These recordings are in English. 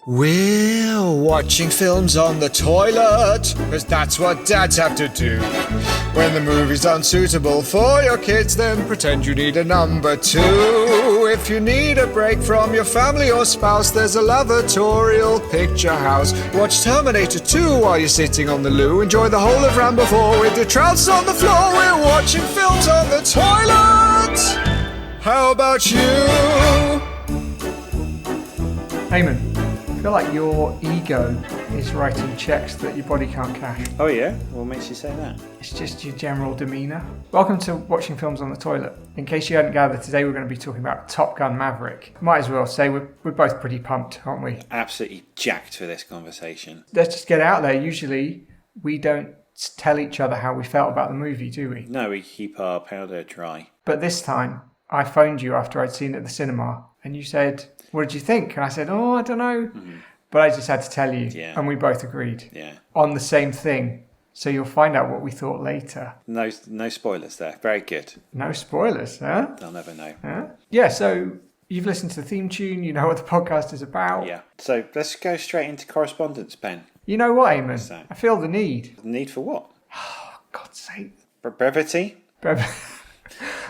We're watching films on the toilet, because that's what dads have to do. When the movie's unsuitable for your kids, then pretend you need a number two. If you need a break from your family or spouse, there's a lavatorial picture house. Watch Terminator 2 while you're sitting on the loo. Enjoy the whole of Rambo 4 with your trousers on the floor. We're watching films on the toilet. How about you? Eamonn, I feel like your ego is writing checks that your body can't cash. Oh yeah? What makes you say that? It's just your general demeanour. Welcome to Watching Films on the Toilet. In case you hadn't gathered, today we're going to be talking about Top Gun Maverick. Might as well say we're both pretty pumped, aren't we? Absolutely jacked for this conversation. Let's just get out there. Usually we don't tell each other how we felt about the movie, do we? No, we keep our powder dry. But this time, I phoned you after I'd seen it at the cinema, and you said, "What did you think?" And I said, "Oh, I don't know." Mm-hmm. But I just had to tell you, and we both agreed on the same thing. So you'll find out what we thought later. No spoilers there. Very good. No spoilers, huh? They'll never know. Huh? Yeah, so you've listened to the theme tune. You know what the podcast is about. Yeah. So let's go straight into correspondence, Ben. You know what, Eamonn? I feel the need. The need for what? Oh, God's sake. For brevity?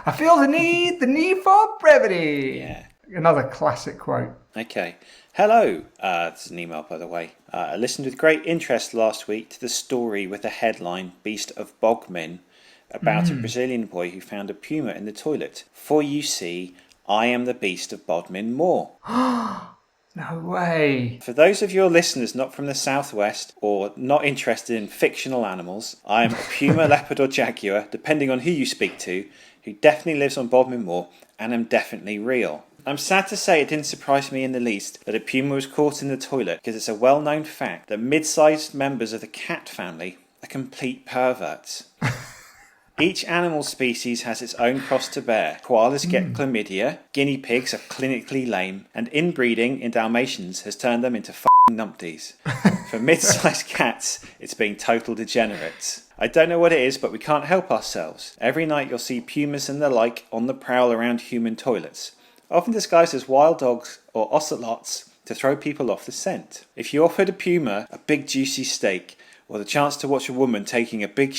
I feel the need for brevity. Yeah. Another classic quote. Okay. Hello. This is an email, by the way. I listened with great interest last week to the story with the headline Beast of Bodmin about a Brazilian boy who found a puma in the toilet. For you see, I am the Beast of Bodmin Moor. No way. For those of your listeners not from the southwest or not interested in fictional animals, I am a puma, leopard or jaguar, depending on who you speak to, who definitely lives on Bodmin Moor and am definitely real. I'm sad to say it didn't surprise me in the least that a puma was caught in the toilet, because it's a well-known fact that mid-sized members of the cat family are complete perverts. Each animal species has its own cross to bear. Koalas get chlamydia, guinea pigs are clinically lame, and inbreeding in Dalmatians has turned them into f***ing numpties. For mid-sized cats, it's being total degenerates. I don't know what it is, but we can't help ourselves. Every night you'll see pumas and the like on the prowl around human toilets, often disguised as wild dogs or ocelots to throw people off the scent. If you offered a puma a big juicy steak or the chance to watch a woman taking a big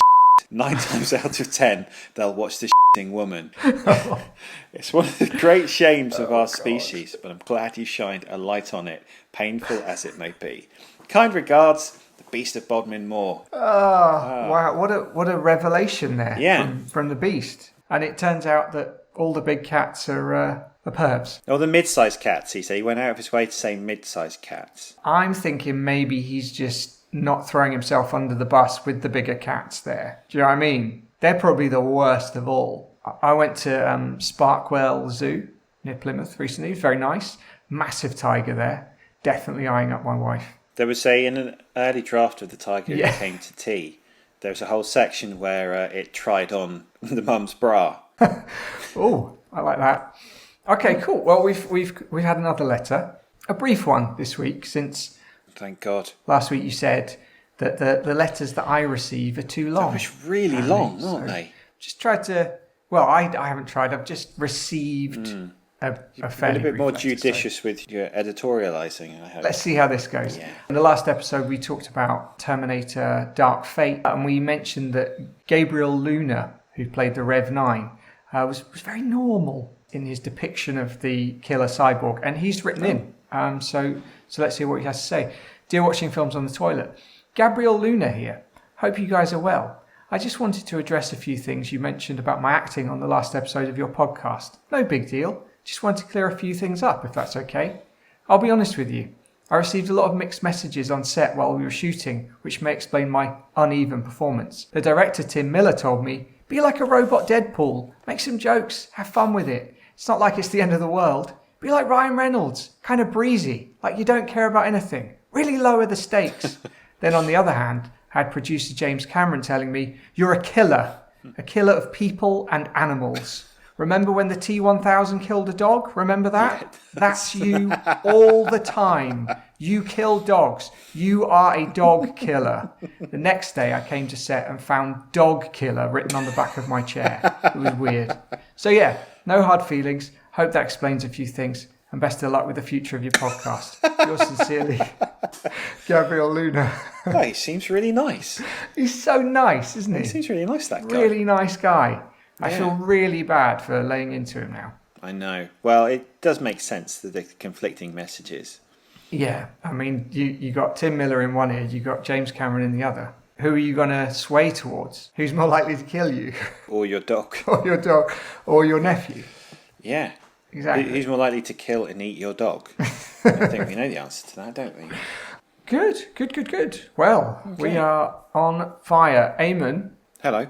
9 times out of 10, they'll watch the shitting woman. It's one of the great shames of our species, but I'm glad you shined a light on it, painful as it may be. Kind regards, the Beast of Bodmin Moor. Wow, what a revelation there from the Beast. And it turns out that all the big cats are pervs. Or the mid-sized cats, he said. He went out of his way to say mid-sized cats. I'm thinking maybe he's just not throwing himself under the bus with the bigger cats there. Do you know what I mean? They're probably the worst of all. I went to Sparkwell Zoo near Plymouth recently. It was very nice. Massive tiger there. Definitely eyeing up my wife. There was in an early draft of the tiger that came to tea, there was a whole section where it tried on the mum's bra. Oh, I like that. Okay, cool. Well, we've had another letter, a brief one this week, since thank God. Last week you said that the letters that I receive are too long. That was really long, aren't they? Just tried to. Well, I haven't tried. I've just received a fairly bit more judicious letter, with your editorialising. I hope. Let's see how this goes. Yeah. In the last episode, we talked about Terminator: Dark Fate, and we mentioned that Gabriel Luna, who played the Rev 9, was very normal in his depiction of the killer cyborg, and he's written in. So let's hear what he has to say. Dear Watching Films on the Toilet, Gabriel Luna here. Hope you guys are well. I just wanted to address a few things you mentioned about my acting on the last episode of your podcast. No big deal. Just want to clear a few things up, if that's okay. I'll be honest with you. I received a lot of mixed messages on set while we were shooting, which may explain my uneven performance. The director, Tim Miller, told me, be like a robot Deadpool. Make some jokes. Have fun with it. It's not like it's the end of the world. Be like Ryan Reynolds. Kind of breezy. Like you don't care about anything. Really lower the stakes. Then on the other hand, I had producer James Cameron telling me, you're a killer. A killer of people and animals. Remember when the T-1000 killed a dog? Remember that? Yeah, that's you all the time. You kill dogs. You are a dog killer. The next day I came to set and found dog killer written on the back of my chair. It was weird. So yeah, no hard feelings. Hope that explains a few things. And best of luck with the future of your podcast. Yours sincerely, Gabriel Luna. Oh, he seems really nice. He's so nice, isn't he? He seems really nice, that guy. Really nice guy. I Yeah. feel really bad for laying into him now. I know. Well, it does make sense, the conflicting messages. Yeah, I mean, you got Tim Miller in one ear, you got James Cameron in the other. Who are you going to sway towards? Who's more likely to kill you? Or your dog. Or your dog? Or your nephew? Yeah. Exactly. Who's more likely to kill and eat your dog? I think we know the answer to that, don't we? Good. Well, we are on fire. Eamonn, Hello. you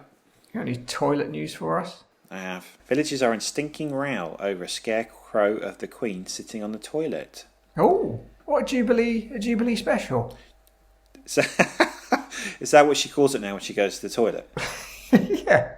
got any toilet news for us? I have. Villagers are in stinking row over a scarecrow of the Queen sitting on the toilet. Oh, what a Jubilee special. So, is that what she calls it now when she goes to the toilet? Yeah.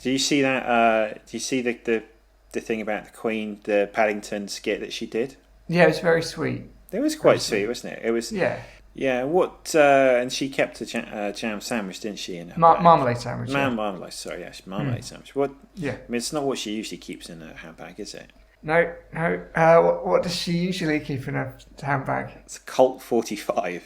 Do you see that? Do you see the thing about the Queen, the Paddington skit that she did? Yeah, it was very sweet. It was quite sweet, wasn't it? It was. Yeah. Yeah. What? And she kept a jam sandwich, didn't she? In her bag? Marmalade sandwich. Marmalade. Sorry, yes, marmalade sandwich. What? Yeah. I mean, it's not what she usually keeps in her handbag, is it? No. What does she usually keep in her handbag? It's a Colt 45.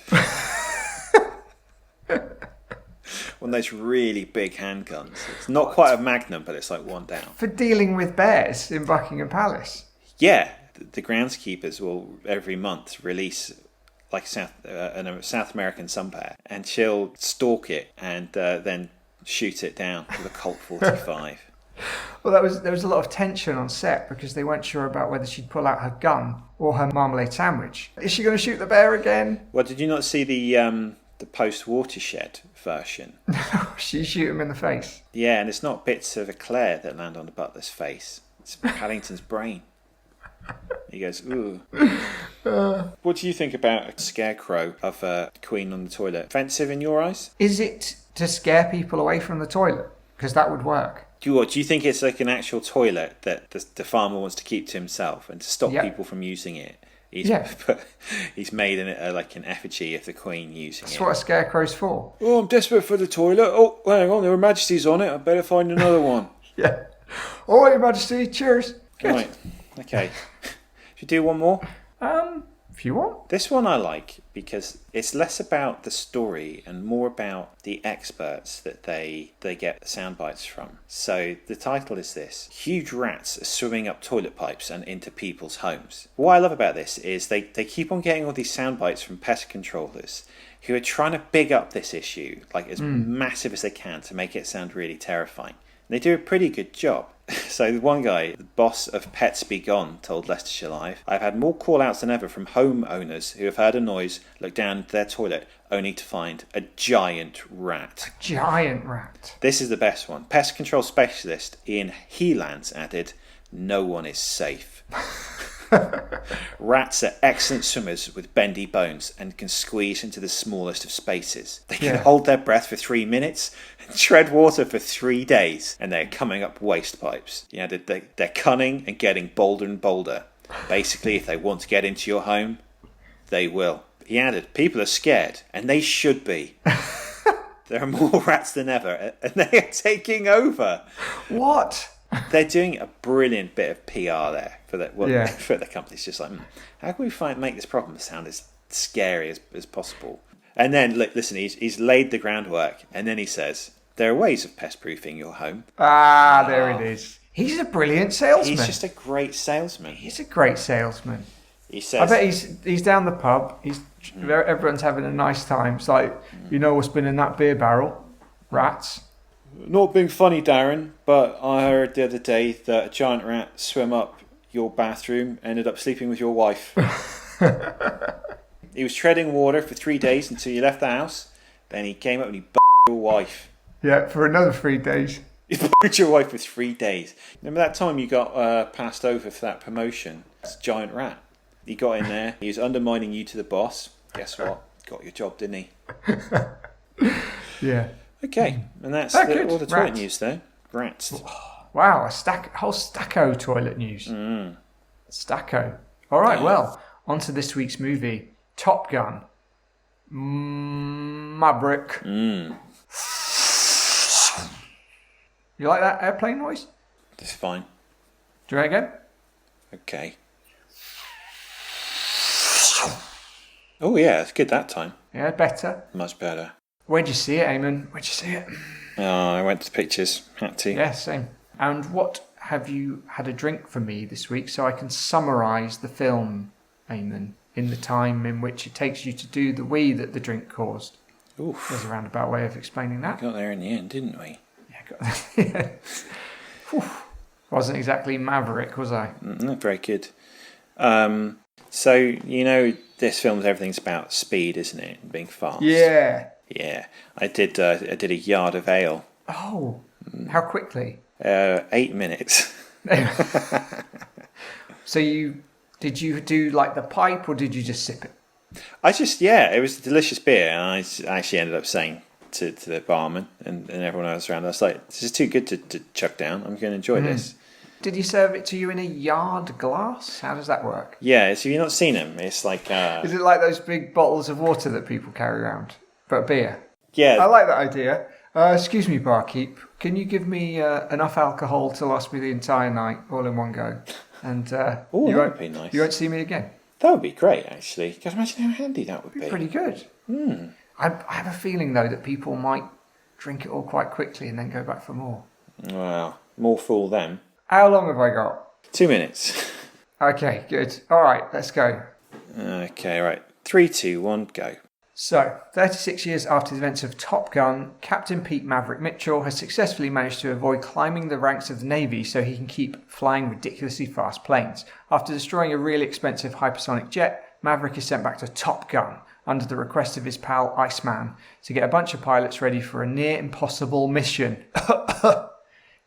One of those really big handguns. It's not quite a Magnum, but it's like one down. For dealing with bears in Buckingham Palace. Yeah, the groundskeepers will every month release like a South American sun bear, and she'll stalk it and then shoot it down with a Colt 45. Well, there was a lot of tension on set because they weren't sure about whether she'd pull out her gun or her marmalade sandwich. Is she going to shoot the bear again? Well, did you not see the post-watershed version? She shoot him in the face. Yeah, and it's not bits of eclair that land on the butler's face. It's Paddington's brain. He goes, ooh. What do you think about a scarecrow of a Queen on the toilet? Offensive in your eyes? Is it to scare people away from the toilet? Because that would work. Do you think it's like an actual toilet that the farmer wants to keep to himself and to stop people from using it? He's made like an effigy of the Queen using That's it. what a scarecrow's for. Oh, I'm desperate for the toilet. Oh, hang on, Her Majesty's on it. I better find another one. Yeah. All right, Your Majesty. Cheers. Good. Right. Okay. Should we do one more? If you want. This one I like because it's less about the story and more about the experts that they get sound bites from. So the title is this: Huge rats are swimming up toilet pipes and into people's homes. What I love about this is they keep on getting all these sound bites from pest controllers who are trying to big up this issue like as massive as they can to make it sound really terrifying. And they do a pretty good job. So one guy, the boss of Pets Be Gone, told Leicestershire Live, I've had more call-outs than ever from homeowners who have heard a noise, looked down into their toilet, only to find a giant rat. Giant rat. This is the best one. Pest control specialist Ian Heelands added, no one is safe. Rats are excellent swimmers with bendy bones and can squeeze into the smallest of spaces. They can hold their breath for 3 minutes and tread water for 3 days, and they're coming up waste pipes. You know, they're cunning and getting bolder and bolder. Basically, if they want to get into your home, they will. He added, people are scared, and they should be. There are more rats than ever, and they are taking over. What? They're doing a brilliant bit of PR there for the company. It's just like, how can we make this problem sound as scary as possible? And then, listen, he's laid the groundwork, and then he says, there are ways of pest-proofing your home. There it is. He's a brilliant salesman. He's just a great salesman. He's a great salesman. He says, I bet he's down the pub. Everyone's having a nice time. It's like, you know what's been in that beer barrel? Rats. Not being funny, Darren, but I heard the other day that a giant rat swam up your bathroom, ended up sleeping with your wife. He was treading water for 3 days until you left the house. Then he came up and he your wife. Yeah, for another 3 days. He buried your wife for 3 days. Remember that time you got passed over for that promotion? It's a giant rat. He got in there. He was undermining you to the boss. Guess what? Got your job, didn't he? Yeah. Okay, and that's all the toilet news there. Rats. Wow, whole stacko toilet news. Stacko. All right, well, on to this week's movie, Top Gun. Maverick. You like that airplane noise? That's fine. Do it again? Okay. Oh, yeah, it's good that time. Yeah, better. Much better. Where'd you see it, Eamonn? Where'd you see it? Oh, I went to the pictures. Had to. Yeah, same. And what have you had a drink for me this week so I can summarise the film, Eamonn, in the time in which it takes you to do the wee that the drink caused? Oof. There's a roundabout way of explaining that. We got there in the end, didn't we? Yeah. Wasn't exactly Maverick, was I? Not very good. So, this film's everything's about speed, isn't it? Being fast. Yeah. Yeah. I did a yard of ale. Oh, how quickly? 8 minutes. So did you do like the pipe or did you just sip it? It was a delicious beer, and I actually ended up saying to the barman and everyone else around, I was like, this is too good to chuck down. I'm going to enjoy this. Did he serve it to you in a yard glass? How does that work? Yeah, so if you've not seen them, it's like... Is it like those big bottles of water that people carry around? But beer? Yeah. I like that idea. Excuse me, barkeep. Can you give me enough alcohol to last me the entire night, all in one go? And that would be nice. You won't see me again. That would be great, actually. Can you imagine how handy that would be? Pretty good. I have a feeling, though, that people might drink it all quite quickly and then go back for more. Well, more fool them. How long have I got? 2 minutes. Okay, good. All right, let's go. Okay, right. 3, 2, 1, go. So, 36 years after the events of Top Gun, Captain Pete Maverick Mitchell has successfully managed to avoid climbing the ranks of the Navy so he can keep flying ridiculously fast planes. After destroying a really expensive hypersonic jet, Maverick is sent back to Top Gun under the request of his pal Iceman to get a bunch of pilots ready for a near impossible mission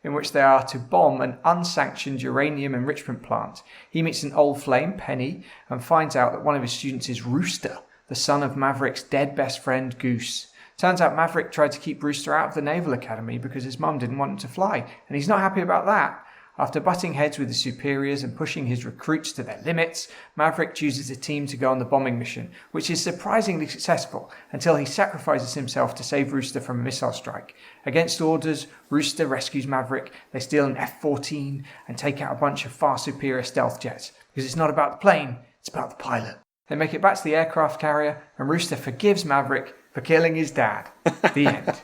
in which they are to bomb an unsanctioned uranium enrichment plant. He meets an old flame, Penny, and finds out that one of his students is Rooster, the son of Maverick's dead best friend Goose. Turns out Maverick tried to keep Rooster out of the Naval Academy because his mum didn't want him to fly, and he's not happy about that. After butting heads with his superiors and pushing his recruits to their limits, Maverick chooses a team to go on the bombing mission, which is surprisingly successful until he sacrifices himself to save Rooster from a missile strike. Against orders, Rooster rescues Maverick, they steal an F-14 and take out a bunch of far superior stealth jets, because it's not about the plane, it's about the pilot. They make it back to the aircraft carrier, and Rooster forgives Maverick for killing his dad. The end.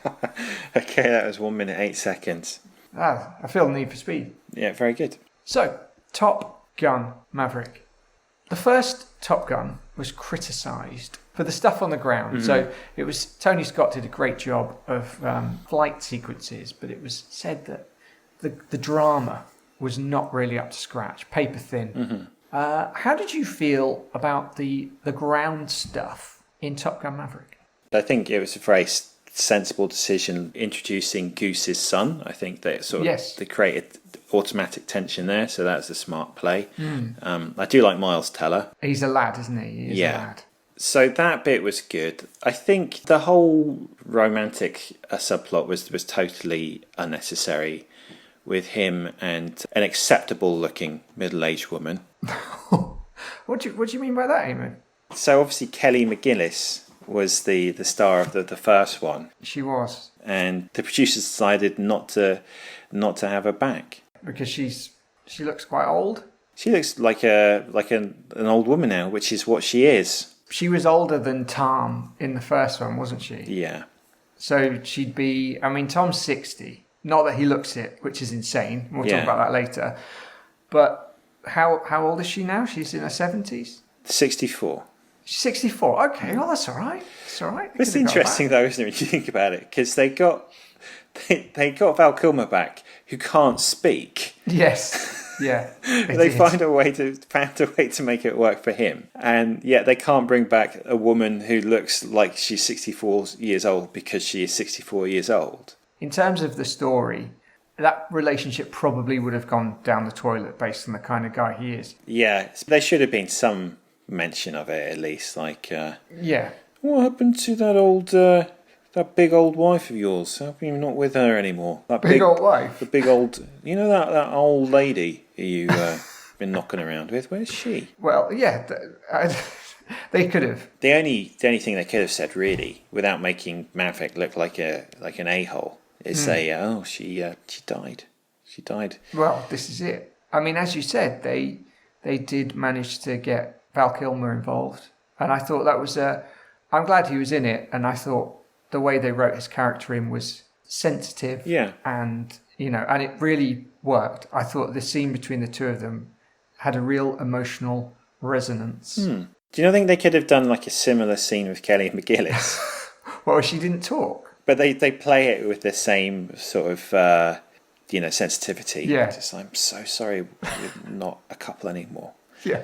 Okay, that was 1 minute, 8 seconds. I feel the need for speed. Yeah, very good. So, Top Gun Maverick. The first Top Gun was criticised for the stuff on the ground. So it was Tony Scott did a great job of flight sequences, but it was said that the drama was not really up to scratch, paper thin. How did you feel about the ground stuff in Top Gun Maverick? I think it was a very sensible decision introducing Goose's son. I think that they created automatic tension there, so that's a smart play. I do like Miles Teller. He's a lad, isn't he? He's a lad. So that bit was good. I think the whole romantic subplot was totally unnecessary with him and an acceptable looking middle-aged woman. What do you mean by that, Eamonn? So obviously Kelly McGillis was the star of the first one. She was. And the producers decided not to have her back. Because she looks quite old? She looks like an old woman now, which is what she is. She was older than Tom in the first one, wasn't she? Yeah. So she'd be... I mean, Tom's 60. Not that he looks it, which is insane. We'll talk about that later. But how old is she now? She's in her 70s? 64. She's 64. Okay, well, that's all right. It's all right. It's interesting, though, isn't it, when you think about it? Because they got Val Kilmer back, who can't speak. Yes. Yeah. They found a way to make it work for him, and yet they can't bring back a woman who looks like she's 64 years old because she is 64 years old. In terms of the story, that relationship probably would have gone down the toilet based on the kind of guy he is. Yeah, there should have been some mention of it at least. Like, what happened to that big old wife of yours? How come you're not with her anymore? That big old wife? The big old... You know that old lady who you've been knocking around with? Where's she? Well, yeah, they could have. The only thing they could have said, really, without making Maverick look like an a-hole, is say, she died. She died. Well, this is it. I mean, as you said, they did manage to get Val Kilmer involved. And I thought that was I'm glad he was in it, and I thought the way they wrote his character in was sensitive. Yeah. And, and it really worked. I thought the scene between the two of them had a real emotional resonance. Do you not think they could have done like a similar scene with Kelly McGillis? Well, she didn't talk. But they play it with the same sort of, sensitivity. Yeah. Just like, I'm so sorry we're not a couple anymore. Yeah.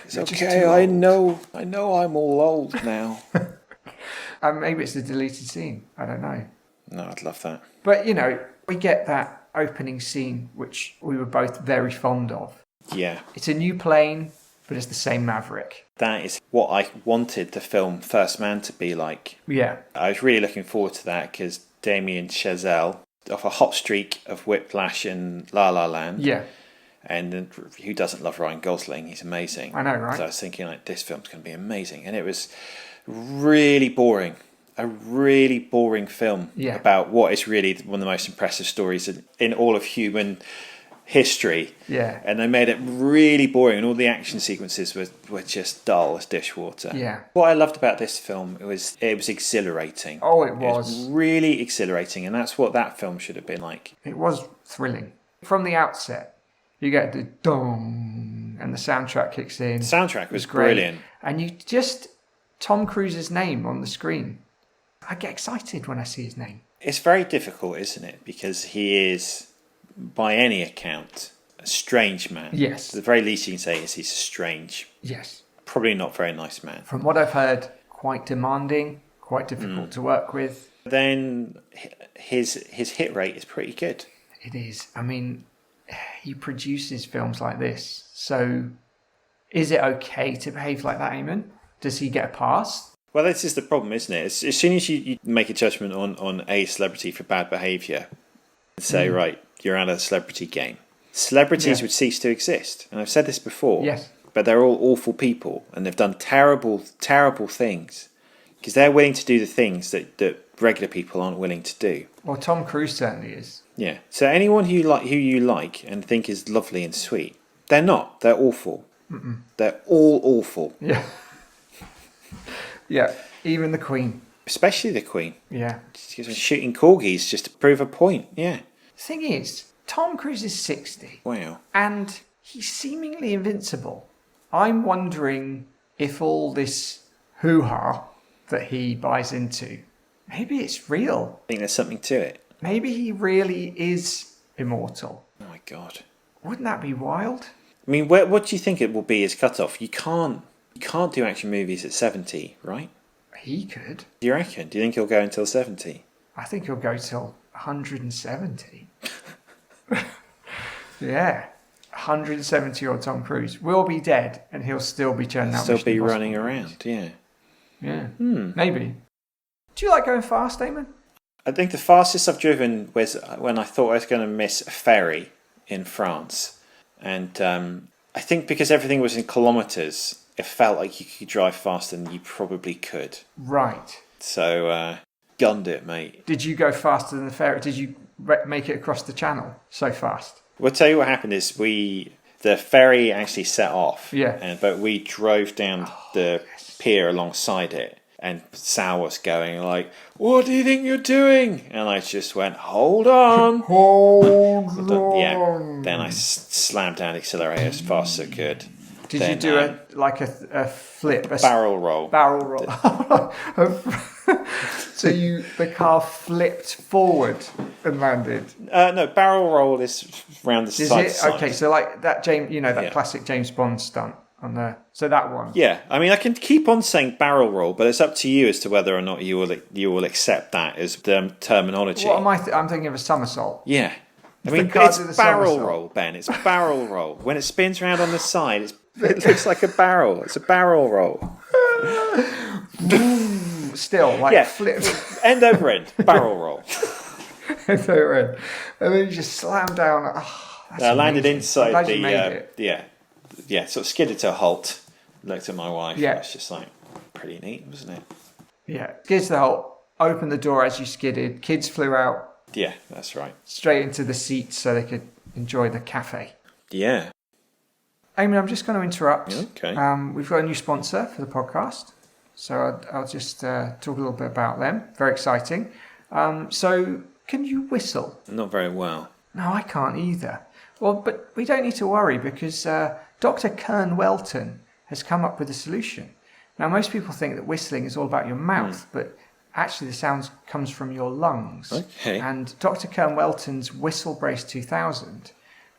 It's okay, I know I'm all old now. Maybe it's the deleted scene. I don't know. No, I'd love that. But, we get that opening scene, which we were both very fond of. Yeah. It's a new plane, but it's the same Maverick. That is what I wanted the film First Man to be like. Yeah. I was really looking forward to that because Damien Chazelle, off a hot streak of Whiplash and La La Land. Yeah. And who doesn't love Ryan Gosling? He's amazing. I know, right? So I was thinking, like, this film's going to be amazing. And it was really boring. A really boring film about what is really one of the most impressive stories in all of human history. Yeah. And they made it really boring, and all the action sequences were just dull as dishwater. Yeah. What I loved about this film, it was exhilarating. Oh, It was really exhilarating, and that's what that film should have been like. It was thrilling. From the outset, you get the dong, and the soundtrack kicks in. The soundtrack was great. brilliant. And you just, Tom Cruise's name on the screen. I get excited when I see his name. It's very difficult, isn't it? Because he is, by any account, a strange man. Yes. The very least you can say is he's strange. Yes. Probably not very nice man. From what I've heard, quite demanding, quite difficult to work with. Then his hit rate is pretty good. It is. I mean, he produces films like this. So is it okay to behave like that, Eamon? Does he get a pass? Well, this is the problem, isn't it? As soon as you make a judgment on a celebrity for bad behaviour, and say, right, you're out of the celebrity game, celebrities would cease to exist. And I've said this before, Yes. But they're all awful people, and they've done terrible, terrible things, because they're willing to do the things that regular people aren't willing to do. Well, Tom Cruise certainly is. Yeah. So anyone who you like and think is lovely and sweet, they're not. They're awful. They're all awful. Yeah. Yeah, even the Queen. Especially the Queen. Yeah. She's shooting corgis just to prove a point. Yeah. The thing is, Tom Cruise is 60. Wow. And he's seemingly invincible. I'm wondering if all this hoo-ha that he buys into, maybe it's real. I think there's something to it. Maybe he really is immortal. Oh my God. Wouldn't that be wild? I mean, what do you think it will be his cutoff? You can't do action movies at 70, right? He could. Do you reckon? Do you think he'll go until 70? I think he'll go till 170. Yeah. 170-year-old Tom Cruise will be dead, and he'll still be churning out. Still Mission be Impossible running movies. around, yeah. Yeah. Maybe. Do you like going fast, Eamon? I think the fastest I've driven was when I thought I was going to miss a ferry in France. And I think because everything was in kilometres, it felt like you could drive faster than you probably could. Right. So, gunned it, mate. Did you go faster than the ferry? Did you make it across the channel so fast? Well, I'll tell you what happened is the ferry actually set off. Yeah. But we drove down the pier alongside it. And Sal was going like, "What do you think you're doing?" And I just went, "Hold on." Hold on. Yeah. Then I slammed down the accelerator as fast as I could. Did you do a flip? Barrel roll. Barrel roll. So the car flipped forward and landed. No, barrel roll is round the side. Is it? Okay, so like that classic James Bond stunt on the. So that one. Yeah, I mean, I can keep on saying barrel roll, but it's up to you as to whether or not you will accept that as the terminology. What am I? I'm thinking of a somersault. Yeah. I mean, it's barrel roll, Ben. It's barrel roll. When it spins around on the side, it looks like a barrel. It's a barrel roll. Still, flip. End over end. Barrel roll. End over end. And then you just slam down. I landed inside the... sort of skidded to a halt. Looked at my wife. Yeah. It's just like, pretty neat, wasn't it? Yeah. Skids the halt. Opened the door as you skidded. Kids flew out. Yeah, that's right. Straight into the seats so they could enjoy the cafe. Yeah. Eamon, I'm just going to interrupt. Okay. We've got a new sponsor for the podcast, so I'll just talk a little bit about them. Very exciting. So, can you whistle? Not very well. No, I can't either. Well, but we don't need to worry because Dr. Kern Welton has come up with a solution. Now, most people think that whistling is all about your mouth, but actually the sound comes from your lungs. Okay. And Dr. Kern Welton's Whistle Brace 2000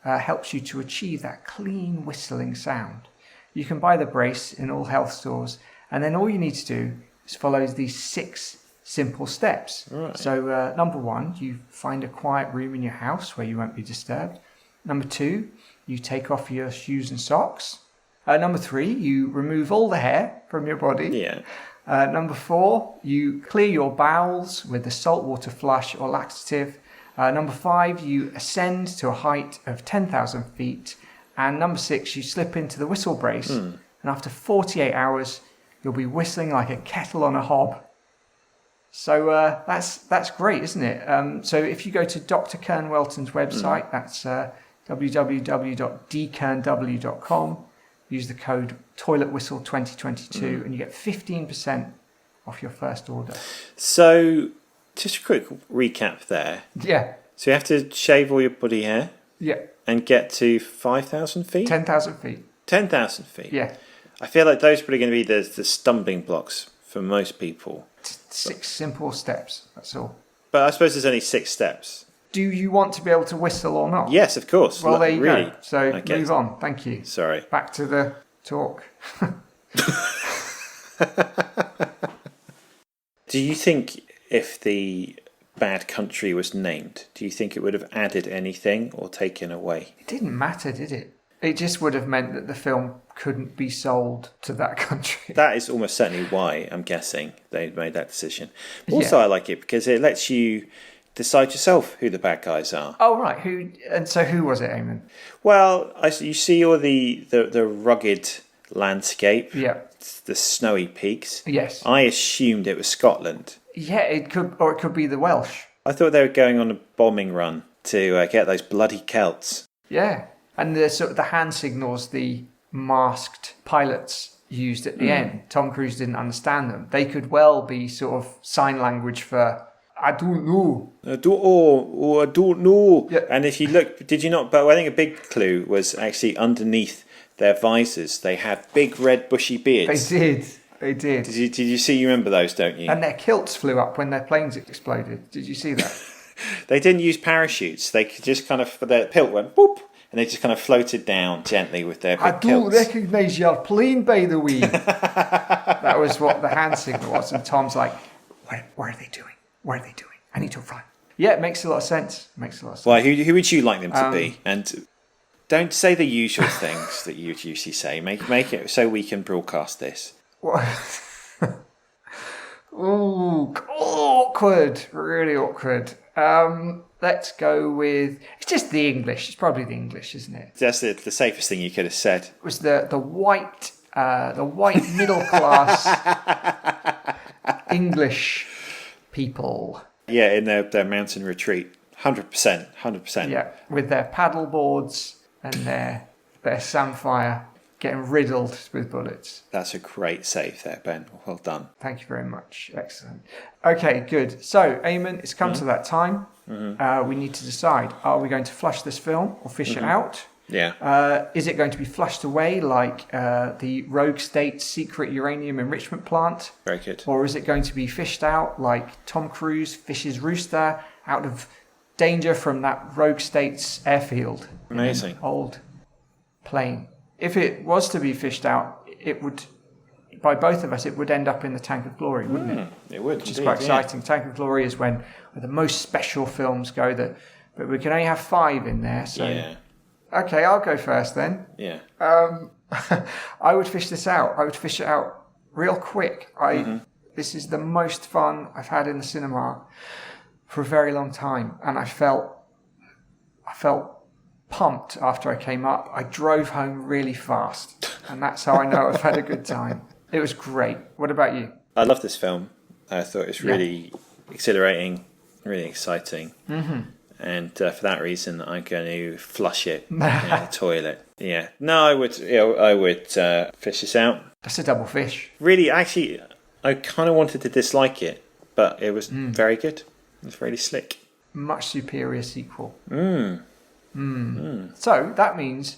helps you to achieve that clean whistling sound. You can buy the brace in all health stores, and then all you need to do is follow these 6 simple steps. Right. So, number 1, you find a quiet room in your house where you won't be disturbed. Number 2, you take off your shoes and socks. Number 3, you remove all the hair from your body. Yeah. Number 4, you clear your bowels with a saltwater flush or laxative. Number 5, you ascend to a height of 10,000 feet. And number 6, you slip into the whistle brace. And after 48 hours, you'll be whistling like a kettle on a hob. So that's great, isn't it? So if you go to Dr. Kern Welton's website, that's www.dkernw.com. Use the code ToiletWhistle2022 and you get 15% off your first order. So, just a quick recap there. Yeah. So you have to shave all your body hair Yeah. and get to 5,000 feet? 10,000 feet. 10,000 feet? Yeah. I feel like those are probably going to be the stumbling blocks for most people. 6 simple steps, that's all. But I suppose there's only 6 steps. Do you want to be able to whistle or not? Yes, of course. Well, there you really. go. So Okay. move on. Thank you. Sorry. Back to the talk. Do you think if the bad country was named, do you think it would have added anything or taken away? It didn't matter, did it? It just would have meant that the film couldn't be sold to that country. That is almost certainly why, I'm guessing, they made that decision. Also, I like it because it lets you decide yourself who the bad guys are. Oh, right. Who was it, Eamon? Well, you see all the rugged landscape, Yeah. the snowy peaks. Yes. I assumed it was Scotland. Yeah, it could be the Welsh. I thought they were going on a bombing run to get those bloody Celts. Yeah. And the sort of the hand signals the masked pilots used at the end. Tom Cruise didn't understand them. They could well be sort of sign language for I don't know. I don't know. Yeah. And if you look, did you not? But I think a big clue was actually underneath their visors. They had big red bushy beards. They did. Did you see? You remember those, don't you? And their kilts flew up when their planes exploded. Did you see that? They didn't use parachutes. They could just kind of, their pilt went boop, and they just kind of floated down gently with their big I don't kilts. recognise your plane, by the way. That was what the hand signal was. And Tom's like, what are they doing? What are they doing? I need to run. Yeah, it makes a lot of sense. Why? Who would you like them to be? And don't say the usual things that you would usually say. Make it so we can broadcast this. Ooh, awkward. Really awkward. Let's go with... It's just the English. It's probably the English, isn't it? That's the safest thing you could have said. It was the white middle class English people. Yeah, in their mountain retreat. 100%. Yeah, with their paddle boards and their samphire getting riddled with bullets. That's a great save there, Ben. Well done. Thank you very much. Excellent. Okay, good. So, Eamon, it's come to that time. We need to decide, are we going to flush this film or fish it out? Yeah. Is it going to be flushed away like the Rogue State's secret uranium enrichment plant? Very good. Or is it going to be fished out like Tom Cruise fishes Rooster out of danger from that Rogue State's airfield? Amazing. In an old plane. If it was to be fished out, it would, by both of us, it would end up in the Tank of Glory, wouldn't it? It would. Which is quite exciting. Tank of Glory is where the most special films go, but we can only have 5 in there. So. Yeah. Okay, I'll go first then. Yeah. I would fish this out. I would fish it out real quick. This is the most fun I've had in the cinema for a very long time, and I felt pumped after I came up. I drove home really fast, and that's how I know I've had a good time. It was great. What about you? I love this film. I thought it was really exhilarating, really exciting. And for that reason, I'm going to flush it in the toilet. Yeah. No, I would fish this out. That's a double fish. Really, actually, I kind of wanted to dislike it, but it was very good. It was really slick. Much superior sequel. So that means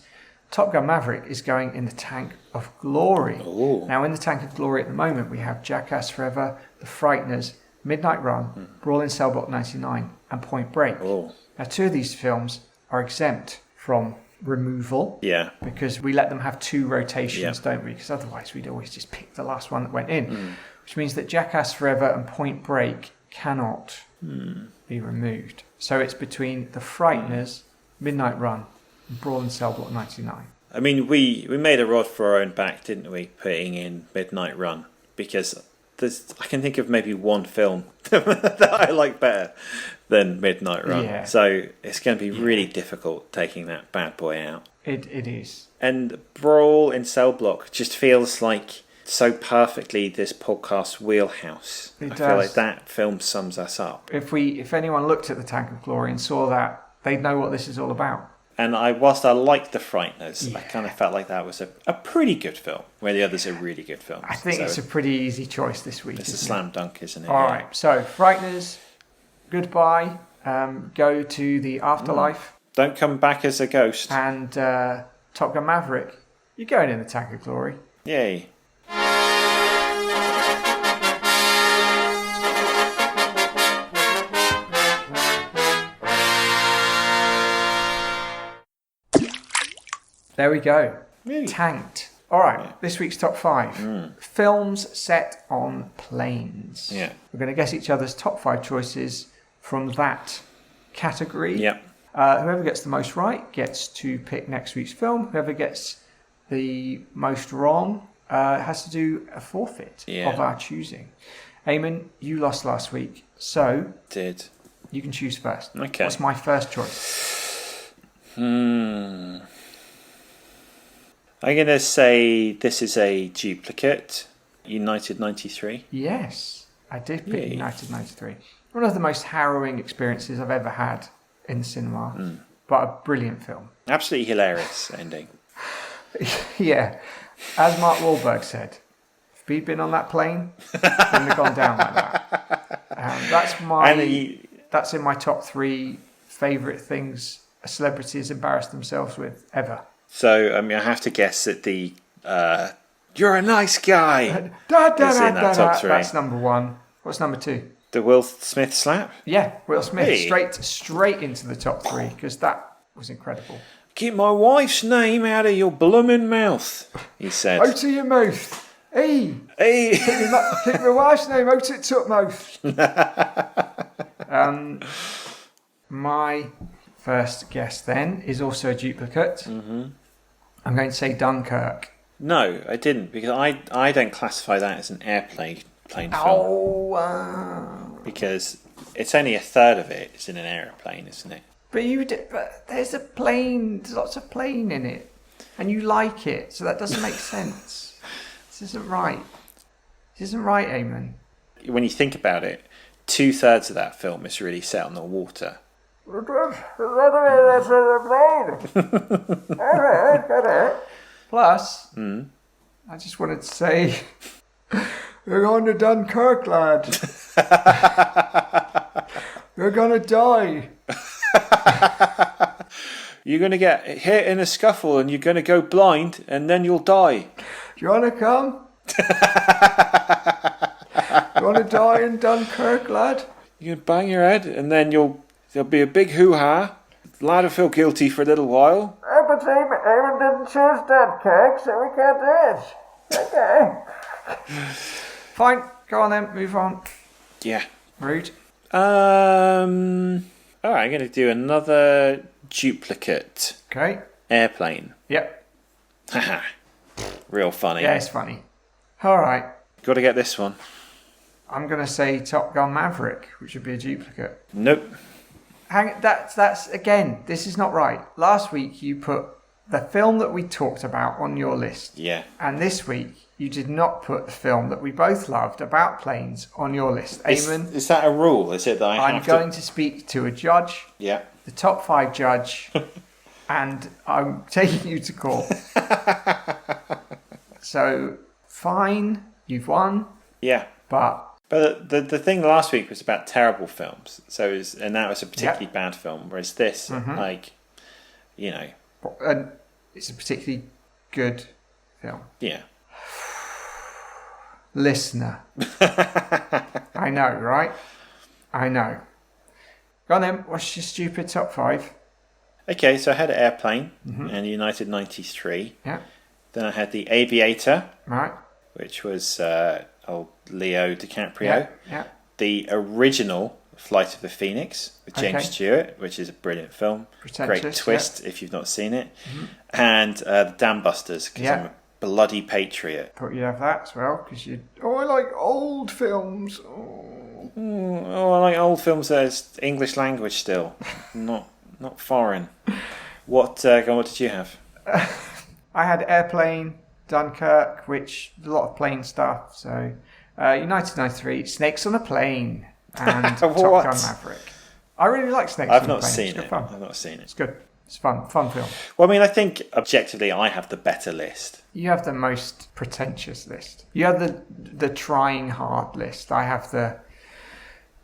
Top Gun Maverick is going in the tank of glory. Ooh. Now, in the tank of glory at the moment, we have Jackass Forever, The Frighteners, Midnight Run, Brawl in Cell Block 99, and Point Break. Ooh. Now, 2 of these films are exempt from removal. Yeah. Because we let them have 2 rotations, don't we? Because otherwise we'd always just pick the last one that went in. Which means that Jackass Forever and Point Break cannot be removed. So it's between The Frighteners, Midnight Run, and Brawl in Cell Block 99. I mean, we made a rod for our own back, didn't we, putting in Midnight Run? Because I can think of maybe one film that I like better than Midnight Run. Yeah. So it's going to be really difficult taking that bad boy out. It is. And Brawl in Cell Block just feels like so perfectly this podcast's wheelhouse. I feel like that film sums us up. If anyone looked at the Tank of Glory and saw that, they'd know what this is all about. And whilst I liked The Frighteners, I kind of felt like that was a pretty good film, where the others are really good films. I think it's a pretty easy choice this week. It's a slam dunk, isn't it? All right, so Frighteners, goodbye. Go to the afterlife. Don't come back as a ghost. And Top Gun Maverick, you're going in the Tank of Glory. Yay. There we go. Really? Tanked. All right, this week's top 5. Films set on planes. Yeah. We're going to guess each other's top 5 choices from that category. Yep. Whoever gets the most right gets to pick next week's film. Whoever gets the most wrong has to do a forfeit of our choosing. Eamon, you lost last week, so you can choose first. Okay. What's my first choice? I'm going to say this is a duplicate. United 93. Yes, I did pick United 93. One of the most harrowing experiences I've ever had in cinema, but a brilliant film. Absolutely hilarious ending. Yeah, as Mark Wahlberg said, if he'd been on that plane, it wouldn't have gone down like that. That's in my top 3 favourite things a celebrity has embarrassed themselves with ever. So, I mean, I have to guess that the "You're a nice guy" is in that top 3. That's number 1. What's number 2? The Will Smith slap? Yeah, Will Smith. Hey. Straight into the top 3, because that was incredible. Keep my wife's name out of your bloomin' mouth, he said. Out of your mouth. Hey! Hey! Keep my wife's name out of its mouth. My first guess then is also a duplicate. I'm going to say Dunkirk. No, I didn't, because I don't classify that as an airplane film. Because it's only a third of it is in an aeroplane, isn't it? But there's a plane. There's lots of plane in it, and you like it, so that doesn't make sense. This isn't right. This isn't right, Eamon. When you think about it, 2/3 of that film is really set on the water. Plus, I just wanted to say, we're going to Dunkirk, lad. You're going to die. You're going to get hit in a scuffle and you're going to go blind and then you'll die. Do you want to come? You want to die in Dunkirk, lad? You can bang your head and then there'll be a big hoo-ha. The lad will feel guilty for a little while. But Eamon didn't choose Dunkirk, so we can't do it. Okay. Fine, go on then, move on. Yeah. Rude. Alright, I'm going to do another duplicate. Okay. Airplane. Yep. Haha. Real funny. Yeah, it's funny. Alright. Got to get this one. I'm going to say Top Gun Maverick, which would be a duplicate. Nope. That's again, this is not right. Last week you put the film that we talked about on your list. Yeah. And this week you did not put the film that we both loved about planes on your list. Eamon, Is that a rule? Is it that I'm going to speak to a judge. Yeah. the top 5 judge, and I'm taking you to court. So, fine, you've won. Yeah. But the thing last week was about terrible films. And that was a particularly bad film. Whereas this, like, you know. And it's a particularly good film. Yeah. Listener. I know, right? I know. Go on then, what's your stupid top 5? Okay, so I had Airplane and United 93. Yeah. Then I had The Aviator. Right. Which was old Leo DiCaprio. Yeah. The original Flight of the Phoenix with James Stewart, which is a brilliant film. Great twist if you've not seen it. And The Dam Busters, because I'm a bloody patriot. Thought you'd have that as well, because I like old films. I like old films that's English language still, not foreign. What did you have? I had Airplane, Dunkirk, which a lot of plane stuff. So United 93, Snakes on a Plane, and Top Gun Maverick. I really like Snakes on a Plane. I've not seen it. It's good. It's fun film. Well, I mean, I think objectively I have the better list. You have the most pretentious list. You have the trying hard list. I have the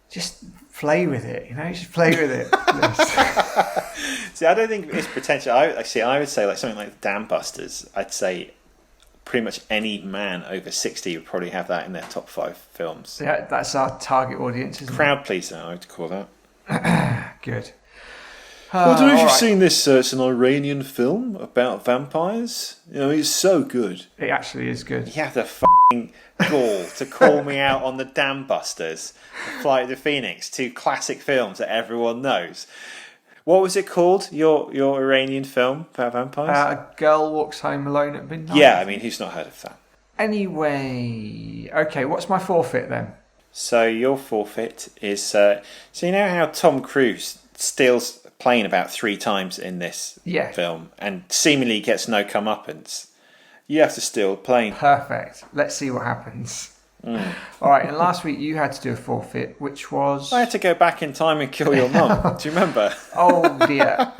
just play with it, just play with it. See, I don't think it's pretentious. I would say like something like Dam Busters. I'd say pretty much any man over 60 would probably have that in their top 5 films. Yeah, that's our target audience, isn't Crowd pleaser, I would call that. Good. I don't know if you've seen this. It's an Iranian film about vampires. It's so good. It actually is good. You have the f***ing gall to call me out on the Dam Busters, Flight of the Phoenix, 2 classic films that everyone knows. What was it called? Your Iranian film about vampires? A Girl Walks Home Alone at Midnight. Yeah, I mean, who's not heard of that? Anyway, okay, what's my forfeit then? So your forfeit is... so you know how Tom Cruise steals a plane about 3 times in this film and seemingly gets no comeuppance? You have to steal a plane. Perfect. Let's see what happens. All right, and last week you had to do a forfeit, which was... I had to go back in time and kill your mum. Do you remember? Oh, dear.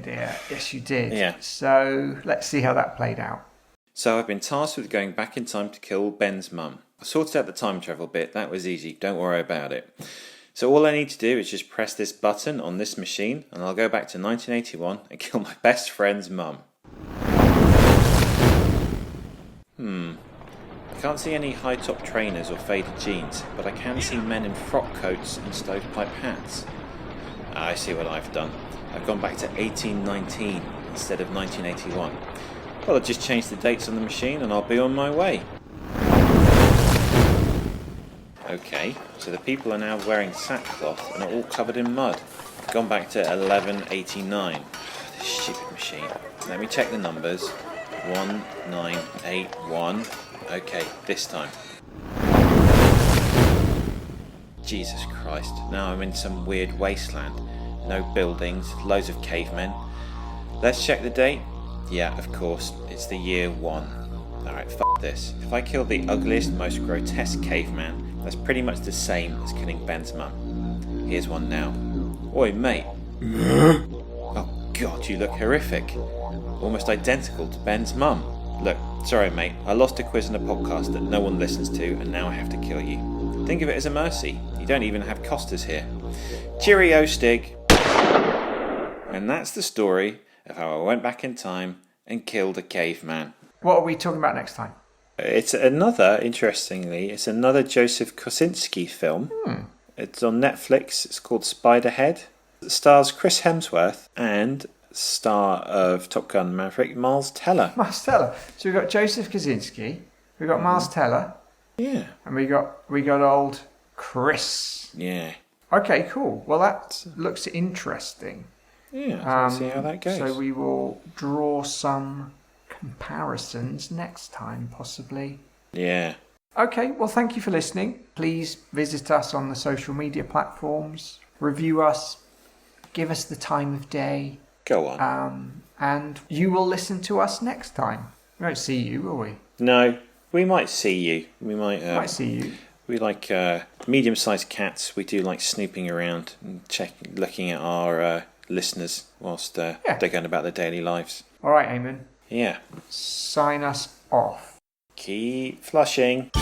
Dear. Yes, you did. Yeah. So let's see how that played out. So I've been tasked with going back in time to kill Ben's mum. I sorted out the time travel bit. That was easy. Don't worry about it. So all I need to do is just press this button on this machine and I'll go back to 1981 and kill my best friend's mum. I can't see any high-top trainers or faded jeans, but I can see men in frock coats and stovepipe hats. I see what I've done. I've gone back to 1819 instead of 1981. Well, I'll just change the dates on the machine and I'll be on my way. Okay, so the people are now wearing sackcloth and are all covered in mud. I've gone back to 1189. This stupid machine. Let me check the numbers. 1981. Okay, this time. Jesus Christ, now I'm in some weird wasteland. No buildings, loads of cavemen. Let's check the date. Yeah, of course, it's the year 1. Alright, f*** this. If I kill the ugliest, most grotesque caveman, that's pretty much the same as killing Ben's mum. Here's one now. Oi, mate. Oh God, you look horrific. Almost identical to Ben's mum. Look, sorry mate, I lost a quiz on a podcast that no one listens to and now I have to kill you. Think of it as a mercy. You don't even have Costas here. Cheerio, Stig. And that's the story of how I went back in time and killed a caveman. What are we talking about next time? It's another Joseph Kosinski film. It's on Netflix. It's called Spiderhead. It stars Chris Hemsworth and star of Top Gun Maverick, Miles Teller. Miles Teller. So we've got Joseph Kosinski, we've got Miles Teller. Yeah. And we got old Chris. Yeah. Okay, cool. Well, that looks interesting. Yeah, see how that goes. So we will draw some comparisons next time, possibly. Yeah. Okay, well, thank you for listening. Please visit us on the social media platforms, review us, give us the time of day. Go on. And you will listen to us next time. We won't see you, will we? No, we might see you. We might see you. We like medium-sized cats. We do like snooping around and looking at our listeners whilst they're going about their daily lives. All right, Eamonn. Yeah. Sign us off. Keep flushing.